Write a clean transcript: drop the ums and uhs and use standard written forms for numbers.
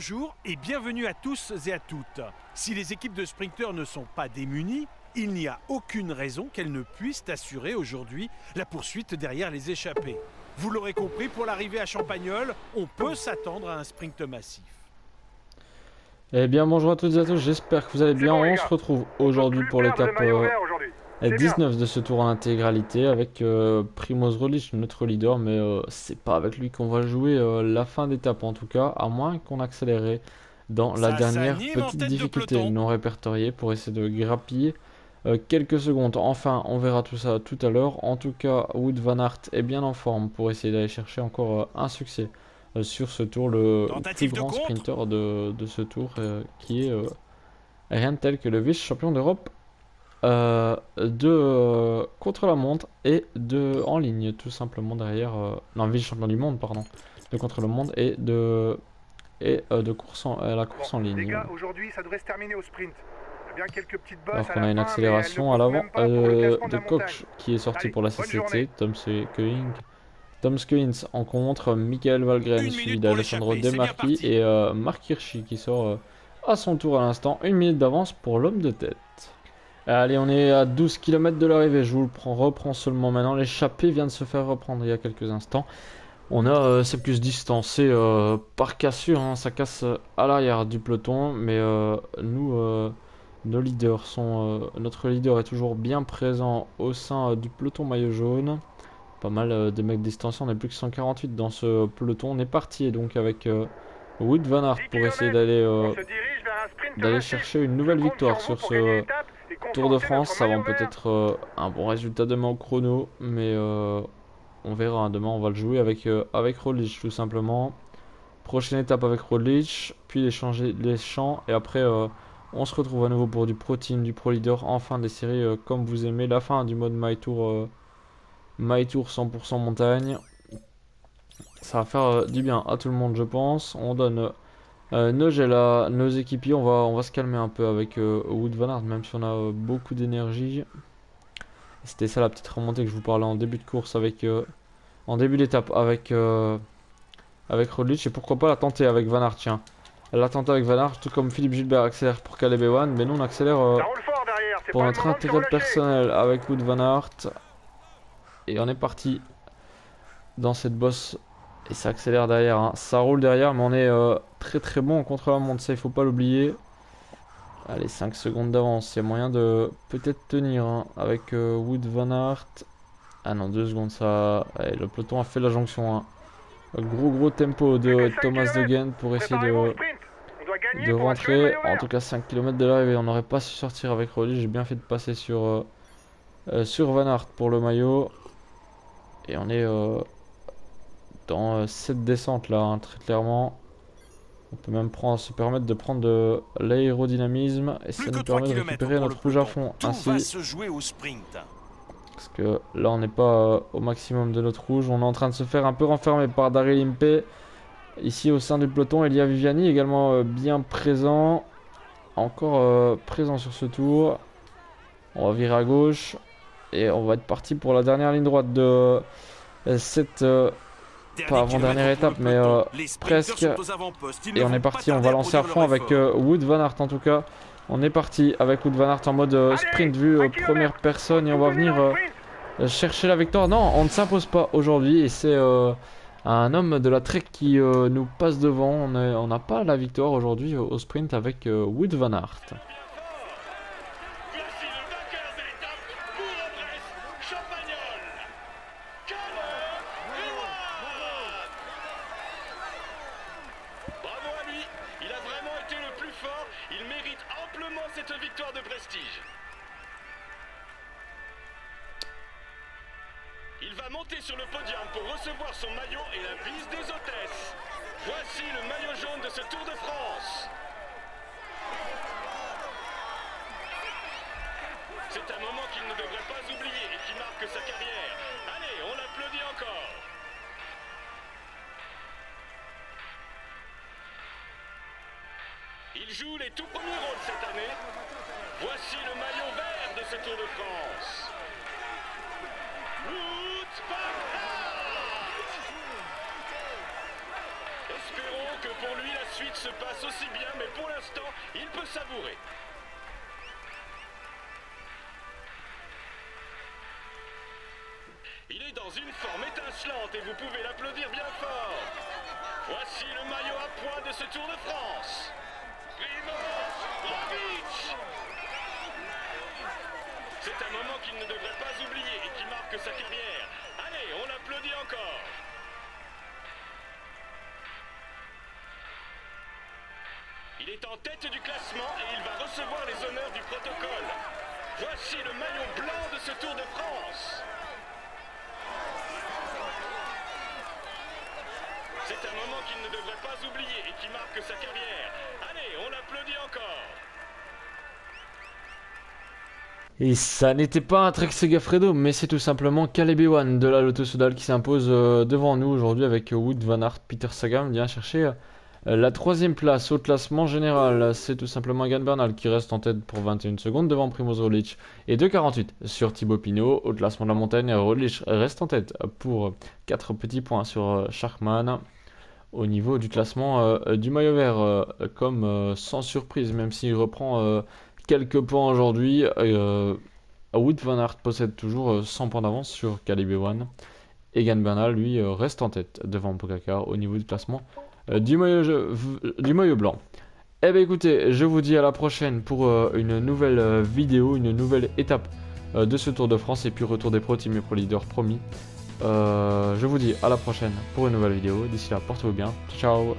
Bonjour et bienvenue à tous et à toutes. Si les équipes de sprinteurs ne sont pas démunies, il n'y a aucune raison qu'elles ne puissent assurer aujourd'hui la poursuite derrière les échappés. Vous l'aurez compris, pour l'arrivée à Champagnole, on peut s'attendre à un sprint massif. Eh bien bonjour à toutes et à tous, j'espère que vous allez bien. bon, les On gars. se retrouve On peut aujourd'hui plus pour perdre le l'étape maillot vert aujourd'hui. C'est bien. 19 de ce tour en intégralité avec Primoz Roglic, notre leader, mais c'est pas avec lui qu'on va jouer la fin d'étape en tout cas, à moins qu'on accélérait dans la Ça dernière s'anime en petite tête de difficulté peloton. non répertoriée pour essayer de grappiller quelques secondes. Enfin, on verra tout ça tout à l'heure. En tout cas, Wout van Aert est bien en forme pour essayer d'aller chercher encore un succès sur ce tour, le plus Tentative de grand contre. sprinter de ce tour qui est rien de tel que le vice-champion d'Europe contre la montre et de en ligne tout simplement derrière non, vice-champion du monde, pardon, de contre le monde et de course la Bon, course en les ligne. gars, aujourd'hui, ça devrait se terminer au sprint. Il y a bien quelques petites bosses Alors à qu'on la a une fin, mais elles ne accélération à comptent l'avant même pas pour le classement de de la montagne. Koch qui est sorti Allez, pour la bonne CCC, journée. Tom Skujins en contre, Michael Valgren Une suivi minute pour d'Alessandro l'échappée, De c'est bien Marchi parti. et Marc Hirschi qui sort à son tour à l'instant, une minute d'avance pour l'homme de tête. Allez, on est à 12 km de l'arrivée, je vous reprends seulement maintenant. L'échappée vient de se faire reprendre il y a quelques instants. On a c'est plus distancé par cassure, hein, ça casse à l'arrière du peloton, mais nos leaders notre leader est toujours bien présent au sein du peloton maillot jaune. Pas mal de mecs distanciés, on est plus que 148 dans ce peloton. On est parti donc avec Wout van Aert 10 pour essayer km. On se dirige vers un sprint d'aller massif. chercher une Je nouvelle compte sur victoire vous sur pour gagner ce l'étape et Tour de conforter France. notre Ça va maillot vert. peut-être un bon résultat demain au chrono, mais on verra. Demain, on va le jouer avec Roglic tout simplement. Prochaine étape avec Roglic, puis les champs, et après on se retrouve à nouveau pour du Pro Team, du Pro Leader, en fin des séries comme vous aimez. La fin du mode My Tour 100% montagne. Ça va faire du bien à tout le monde, je pense. On donne nos équipiers. On va se calmer un peu avec Wout van Aert, même si on a beaucoup d'énergie. C'était ça la petite remontée que je vous parlais en début de course en début d'étape avec Roglic, et pourquoi pas la tenter avec Van Aert, tiens. La tenter avec Van Aert, tout comme Philippe Gilbert accélère pour Caleb Ewan, mais nous on accélère Ça roule fort derrière, c'est pour pas le notre moment de se intérêt relâcher. personnel avec Wout van Aert. Et on est parti dans cette bosse, et ça accélère derrière, hein. Ça roule derrière, mais on est très très bon en contre-la-montre, ça il faut pas l'oublier. Allez, 5 secondes d'avance, il y a moyen de peut-être tenir hein, avec Wout van Aert. Ah non, 2 secondes, ça. Allez, le peloton a fait la jonction, hein. Gros tempo Plus de que 5 Thomas de km. Gent pour essayer Préparez-vous au sprint. On doit de gagner pour assurer le rentrer. maillot En vert. tout cas, 5 km de l'arrivée, on n'aurait pas su sortir avec Rolly. J'ai bien fait de passer sur Van Aert pour le maillot. Et on est dans cette descente là, hein, très clairement. On peut même se permettre de prendre de l'aérodynamisme, et ça Plus que nous 3 permet de km récupérer pour le notre rouge à peloton. fond Tout va ainsi. se jouer au sprint. Parce que là, on n'est pas au maximum de notre rouge. On est en train de se faire un peu renfermer par Daryl Impey. Ici, au sein du peloton, Elia Viviani également bien présent. Encore présent sur ce tour. On va virer à gauche. Et on va être parti pour la dernière ligne droite de cette... pas Dernier avant-dernière kilomètre pour le étape, mais peloton. Les sprinters presque. sont aux avant-postes. Ils ne Et on est vont pas parti, on tarder va à lancer à produire fond leur avec effort. Wout van Aert en tout cas. On est parti avec Wout van Aert en mode sprint vue Un première kilomètre. personne, et on Tout va donner venir dans le sprint. chercher la victoire. Non, on ne s'impose pas aujourd'hui, et c'est un homme de la Trek qui nous passe devant. On n'a pas la victoire aujourd'hui au sprint avec Wout van Aert. Voici le vainqueur de l'étape, Bourg-en-Bresse, Champagnole. Caleb Ewan. Bravo à lui, il a vraiment été le plus fort, il mérite amplement cette victoire de prestige. Il va monter sur le podium pour recevoir son maillot et la bise des hôtesses. Voici le maillot jaune de ce Tour de France. C'est un moment qu'il ne devrait pas oublier et qui marque sa carrière. Allez, on l'applaudit encore. Il joue les tout premiers rôles cette année. Voici le maillot vert de ce Tour de France. Wout van Aert. Espérons que pour lui la suite se passe aussi bien, mais pour l'instant, il peut savourer. Il est dans une forme étincelante et vous pouvez l'applaudir bien fort. Voici le maillot à pois de ce Tour de France. Primož Roglič. C'est un moment qu'il ne devrait pas oublier et qui marque sa carrière. Allez, on l'applaudit encore. Il est en tête du classement et il va recevoir les honneurs du protocole. Voici le maillot blanc de ce Tour de France. C'est un moment qu'il ne devrait pas oublier et qui marque sa carrière. Allez, on l'applaudit encore. Et ça n'était pas un Trek Segafredo, mais c'est tout simplement Caleb Ewan de la Lotto Soudal qui s'impose devant nous aujourd'hui avec Wout van Aert, Peter Sagan vient chercher la 3ème place au classement général. C'est tout simplement Egan Bernal qui reste en tête pour 21 secondes devant Primož Roglič et 2,48 sur Thibaut Pinot. Au classement de la montagne, Roglič reste en tête pour 4 petits points sur Schachmann. Au niveau du classement du maillot vert, comme sans surprise, même s'il reprend quelques points aujourd'hui, Wout van Aert possède toujours 100 points d'avance sur Caleb Ewan. Egan Bernal, lui, reste en tête devant Pogačar au niveau du classement du maillot blanc. Eh bien écoutez, je vous dis à la prochaine pour une nouvelle vidéo, une nouvelle étape de ce Tour de France et puis retour des Pro Team et Pro Leaders promis. Je vous dis à la prochaine pour une nouvelle vidéo. D'ici là, portez-vous bien. Ciao.